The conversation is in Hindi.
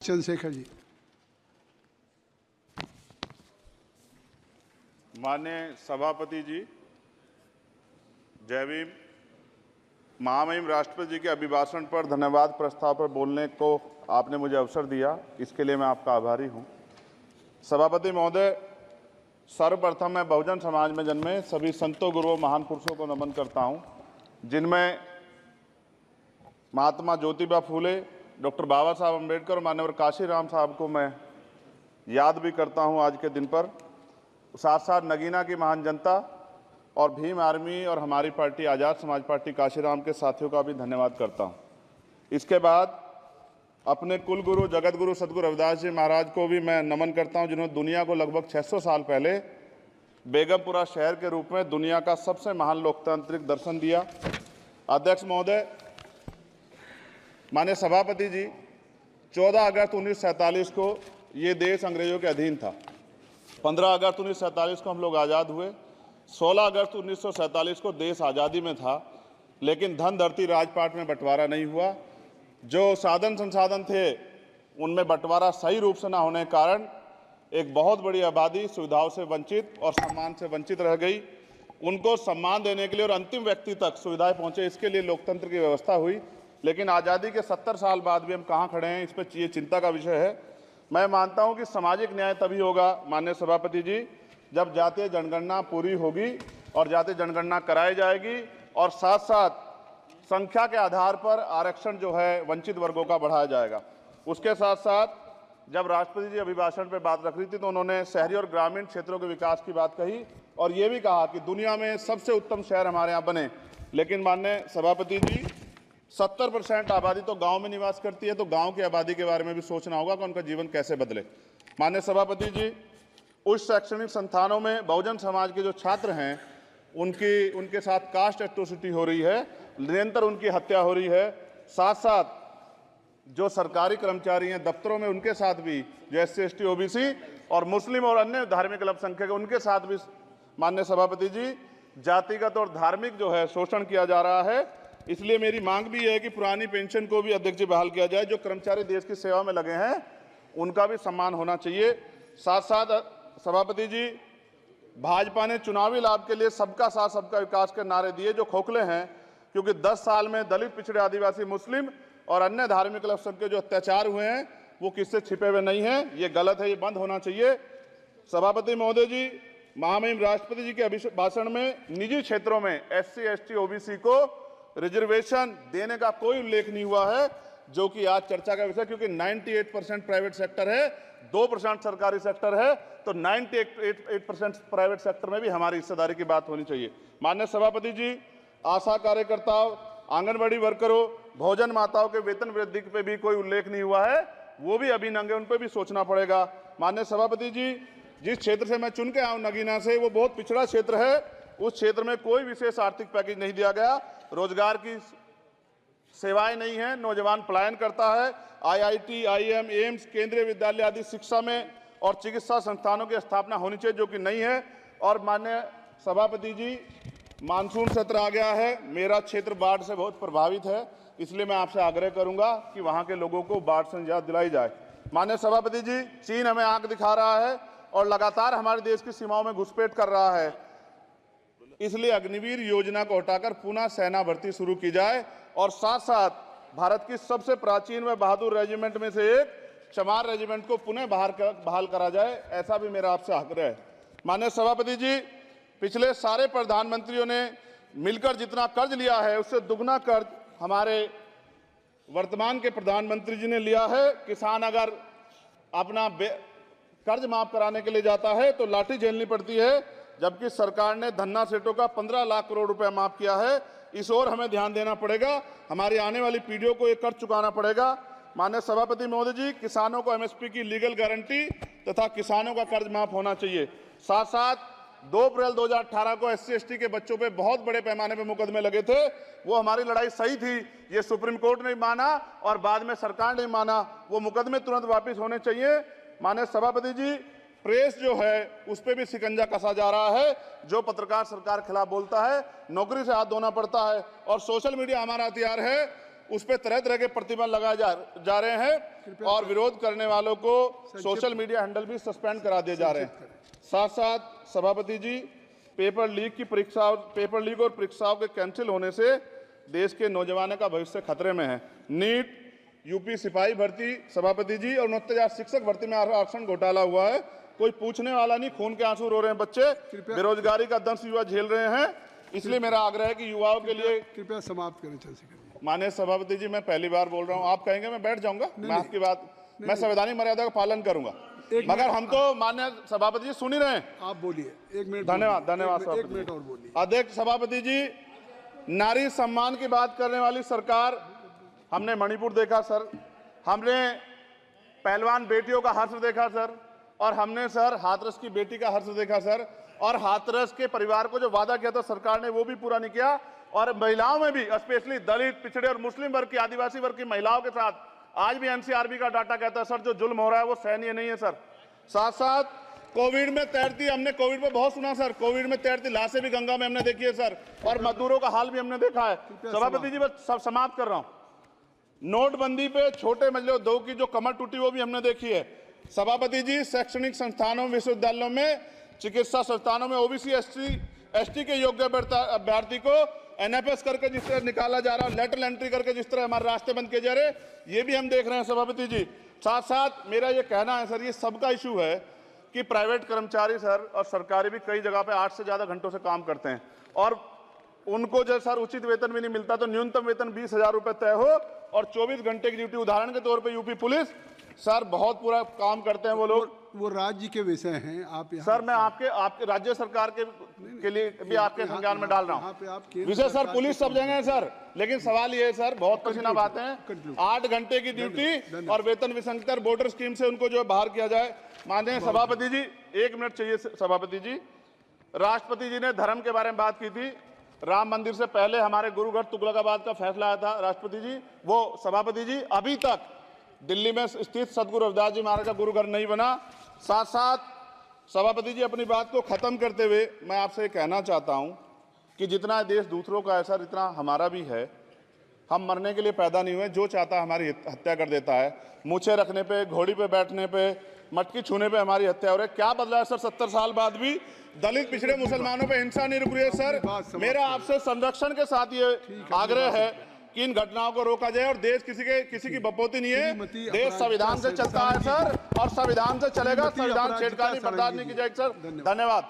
चंद्रशेखर जी। माननीय सभापति जी, जय भीम। महामहिम राष्ट्रपति जी के अभिभाषण पर धन्यवाद प्रस्ताव पर बोलने को आपने मुझे अवसर दिया, इसके लिए मैं आपका आभारी हूं। सभापति महोदय, सर्वप्रथम मैं बहुजन समाज में जन्मे सभी संतों, गुरुओं, महान पुरुषों को नमन करता हूं, जिनमें महात्मा ज्योतिबा फूले, डॉक्टर बाबा साहब अम्बेडकर और माननीय काशीराम साहब को मैं याद भी करता हूं आज के दिन पर। साथ साथ नगीना की महान जनता और भीम आर्मी और हमारी पार्टी आज़ाद समाज पार्टी काशीराम के साथियों का भी धन्यवाद करता हूं। इसके बाद अपने कुल गुरु जगत गुरु सदगुरु रविदास जी महाराज को भी मैं नमन करता हूं, जिन्होंने दुनिया को लगभग 600 साल पहले बेगमपुरा शहर के रूप में दुनिया का सबसे महान लोकतांत्रिक दर्शन दिया। अध्यक्ष महोदय, माननीय सभापति जी, 14 अगस्त 1947 को ये देश अंग्रेजों के अधीन था। 15 अगस्त 1947 को हम लोग आज़ाद हुए। 16 अगस्त 1947 को देश आज़ादी में था, लेकिन धन धरती राजपाट में बंटवारा नहीं हुआ। जो साधन संसाधन थे उनमें बंटवारा सही रूप से न होने के कारण एक बहुत बड़ी आबादी सुविधाओं से वंचित और सम्मान से वंचित रह गई। उनको सम्मान देने के लिए और अंतिम व्यक्ति तक सुविधाएं पहुंचे, इसके लिए लोकतंत्र की व्यवस्था हुई। लेकिन आज़ादी के 70 साल बाद भी हम कहाँ खड़े हैं, इस पर ये चिंता का विषय है। मैं मानता हूं कि सामाजिक न्याय तभी होगा माननीय सभापति जी, जब जातीय जनगणना पूरी होगी और जातीय जनगणना कराई जाएगी और साथ साथ संख्या के आधार पर आरक्षण जो है वंचित वर्गों का बढ़ाया जाएगा। उसके साथ साथ जब राष्ट्रपति जी अभिभाषण पर बात रख रही थी तो उन्होंने शहरी और ग्रामीण क्षेत्रों के विकास की बात कही और ये भी कहा कि दुनिया में सबसे उत्तम शहर हमारे यहाँ बने। लेकिन माननीय सभापति जी, 70% आबादी तो गांव में निवास करती है, तो गांव की आबादी के बारे में भी सोचना होगा कि उनका जीवन कैसे बदले। माननीय सभापति जी, उच्च शैक्षणिक संस्थानों में बहुजन समाज के जो छात्र हैं उनके साथ कास्ट एट्रोसिटी हो रही है, निरंतर उनकी हत्या हो रही है। साथ साथ जो सरकारी कर्मचारी हैं दफ्तरों में, उनके साथ भी जो SC ST OBC और मुस्लिम और अन्य धार्मिक अल्पसंख्यक, उनके साथ भी माननीय सभापति जी जातिगत और धार्मिक जो है शोषण किया जा रहा है। इसलिए मेरी मांग भी है कि पुरानी पेंशन को भी अध्यक्ष जी बहाल किया जाए। जो कर्मचारी देश की सेवा में लगे हैं उनका भी सम्मान होना चाहिए। साथ साथ सभापति जी, भाजपा ने चुनावी लाभ के लिए सबका साथ सबका विकास के नारे दिए, जो खोखले हैं, क्योंकि 10 साल में दलित, पिछड़े, आदिवासी, मुस्लिम और अन्य धार्मिक अल्पसंख्यक जो अत्याचार हुए हैं वो किससे छिपे हुए नहीं हैं। ये गलत है, ये बंद होना चाहिए। सभापति महोदय जी, महामहिम राष्ट्रपति जी के अभिभाषण में निजी क्षेत्रों में SC ST OBC को रिजर्वेशन देने का कोई उल्लेख नहीं हुआ है, जो कि आज चर्चा का विषय, क्योंकि 98% प्राइवेट सेक्टर है, 2% सरकारी सेक्टर है, तो 98% प्राइवेट सेक्टर में भी हमारी हिस्सेदारी की बात होनी चाहिए। माननीय सभापति जी, आशा कार्यकर्ताओं, आंगनबाड़ी वर्करों, भोजन माताओं के वेतन वृद्धि पे भी कोई उल्लेख नहीं हुआ है, वो भी अभी नंगे, उन पर भी सोचना पड़ेगा। माननीय सभापति जी, जिस क्षेत्र से मैं चुन के आऊँ नगीना से, वो बहुत पिछड़ा क्षेत्र है। उस क्षेत्र में कोई विशेष आर्थिक पैकेज नहीं दिया गया, रोजगार की सेवाएं नहीं है, नौजवान पलायन करता है। IIT, IIM, एम्स, केंद्रीय विद्यालय आदि शिक्षा में और चिकित्सा संस्थानों की स्थापना होनी चाहिए, जो कि नहीं है। और माननीय सभापति जी, मानसून सत्र आ गया है, मेरा क्षेत्र बाढ़ से बहुत प्रभावित है, इसलिए मैं आपसे आग्रह करूंगा कि वहां के लोगों को बाढ़ से निजात दिलाई जाए। माननीय सभापति जी, चीन हमें आंख दिखा रहा है और लगातार हमारे देश की सीमाओं में घुसपैठ कर रहा है, इसलिए अग्निवीर योजना को हटाकर पुनः सेना भर्ती शुरू की जाए और साथ साथ भारत की सबसे प्राचीन व बहादुर रेजिमेंट में से एक चमार रेजिमेंट को पुनः बहाल करा जाए, ऐसा भी मेरा आपसे आग्रह है। माननीय सभापति जी, पिछले सारे प्रधानमंत्रियों ने मिलकर जितना कर्ज लिया है उससे दुगना कर्ज हमारे वर्तमान के प्रधानमंत्री जी ने लिया है। किसान अगर अपना कर्ज माफ कराने के लिए जाता है तो लाठी झेलनी पड़ती है, जबकि सरकार ने धन्ना सेठों का 15 लाख करोड़ रुपया माफ किया है। इस ओर हमें ध्यान देना पड़ेगा, हमारी आने वाली पीढ़ियों को ये कर्ज चुकाना पड़ेगा। माननीय सभापति महोदय जी, किसानों को MSP की लीगल गारंटी तथा किसानों का कर्ज माफ होना चाहिए। साथ साथ 2 अप्रैल 2018 को SC ST के बच्चों पे बहुत बड़े पैमाने पे मुकदमे लगे थे, वो हमारी लड़ाई सही थी, ये सुप्रीम कोर्ट ने माना और बाद में सरकार ने माना, वो मुकदमे तुरंत वापिस होने चाहिए। माननीय सभापति जी, प्रेस जो है उस पर भी शिकंजा कसा जा रहा है, जो पत्रकार सरकार खिलाफ बोलता है नौकरी से हाथ धोना पड़ता है। और सोशल मीडिया हमारा हथियार है, उस पर तरह तरह के प्रतिबंध लगाए जा रहे हैं और विरोध करने वालों को सोशल मीडिया हैंडल भी सस्पेंड करा दिए जा रहे हैं। साथ साथ सभापति जी, पेपर लीक और परीक्षाओं के कैंसिल होने से देश के नौजवानों का भविष्य खतरे में है। नीट, यूपी सिपाही भर्ती सभापति जी और 69,000 शिक्षक भर्ती में आरक्षण घोटाला हुआ है, कोई पूछने वाला नहीं, खून के आंसू रो रहे हैं बच्चे, बेरोजगारी का दंश युवा झेल रहे हैं। इसलिए मेरा आग्रह है कि युवाओं के लिए कृपया समाप्त करें चंद्रशेखर। माननीय सभापति जी, मैं पहली बार बोल रहा हूं, आप कहेंगे मैं बैठ जाऊंगा, मैं आपकी बात, मैं संवैधानिक मर्यादा का पालन करूंगा, मगर हम तो माननीय सभापति जी सुन ही रहे हैं। आप बोलिए, 1 मिनट। धन्यवाद एक मिनट और बोलिए। अध्यक्ष सभापति जी, नारी सम्मान की बात करने वाली सरकार, हमने मणिपुर देखा सर, हमने पहलवान बेटियों का हर्ष देखा सर, और हमने सर हाथरस की बेटी का हर्ष देखा सर, और हाथरस के परिवार को जो वादा किया था सरकार ने वो भी पूरा नहीं किया। और महिलाओं में भी, स्पेशली दलित, पिछड़े और मुस्लिम वर्ग की, आदिवासी वर्ग की महिलाओं के साथ आज भी एनसीआरबी का डाटा कहता है सर जो जुल्म हो रहा है वो सहनीय नहीं है सर। साथ साथ कोविड में तैरती, हमने कोविड में बहुत सुना सर, कोविड में तैरती लाशें भी गंगा में हमने देखी है सर, और मजदूरों का हाल भी हमने देखा है। सभापति जी, बस सब समाप्त कर रहा हूं। नोटबंदी पे छोटे मजले उद्योग की जो कमर टूटी वो भी हमने देखी है। सभापति जी, शैक्षणिक संस्थानों, विश्वविद्यालयों में, चिकित्सा संस्थानों में ओबीसी एसटी के योग्य अभ्यर्थी को एनएफएस करके जिस तरह निकाला जा रहा है, लेटरल एंट्री करके जिस तरह हमारे रास्ते बंद किए जा रहे, ये भी हम देख रहे हैं सभापति जी। साथ साथ मेरा ये कहना है सर, ये सबका इशू है कि प्राइवेट कर्मचारी सर और सरकारी भी कई जगह पे 8 से ज्यादा घंटों से काम करते हैं और उनको जो सर उचित वेतन भी नहीं मिलता, तो न्यूनतम वेतन 20,000 रुपए तय हो और 24 घंटे की ड्यूटी। उदाहरण के तौर पे यूपी पुलिस सर बहुत पूरा काम करते हैं वो लोग, वो राज्य के विषय हैं। आप सर मैं आपके राज्य सरकार के लिए भी आपके संज्ञान में डाल रहा हूँ विषय सर, पुलिस सब जगह है सर, लेकिन सवाल ये है सर, बहुत पसीना बातें हैं, 8 घंटे की ड्यूटी और वेतन विसंगति, वोटर स्कीम से उनको जो बाहर किया जाए। माननीय सभापति जी, 1 मिनट चाहिए सभापति जी। राष्ट्रपति जी ने धर्म के बारे में बात की थी, राम मंदिर से पहले हमारे गुरुघर तुगलकाबाद का फैसला आया था राष्ट्रपति जी, वो सभापति जी अभी तक दिल्ली में स्थित सदगुरु रविदास जी महाराज का गुरुघर नहीं बना। साथ साथ सभापति जी, अपनी बात को खत्म करते हुए मैं आपसे कहना चाहता हूं कि जितना देश दूसरों का है सर, इतना हमारा भी है। हम मरने के लिए पैदा नहीं हुए, जो चाहता है हमारी हत्या कर देता है। मूछें रखने पे, घोड़ी पे बैठने पे, मटकी छूने पे हमारी हत्या हो रही है। क्या बदला है सर 70 साल बाद भी? दलित, पिछड़े, मुसलमानों पे हिंसा नहीं रुक रही है सर। मेरा आपसे संरक्षण के साथ ये आग्रह है कि इन घटनाओं को रोका जाए और देश किसी की बपोती नहीं है, देश संविधान से चलता है सर और संविधान से चलेगा। संविधान छेड़खानी बर्दाश्त नहीं की जाएगी सर। धन्यवाद।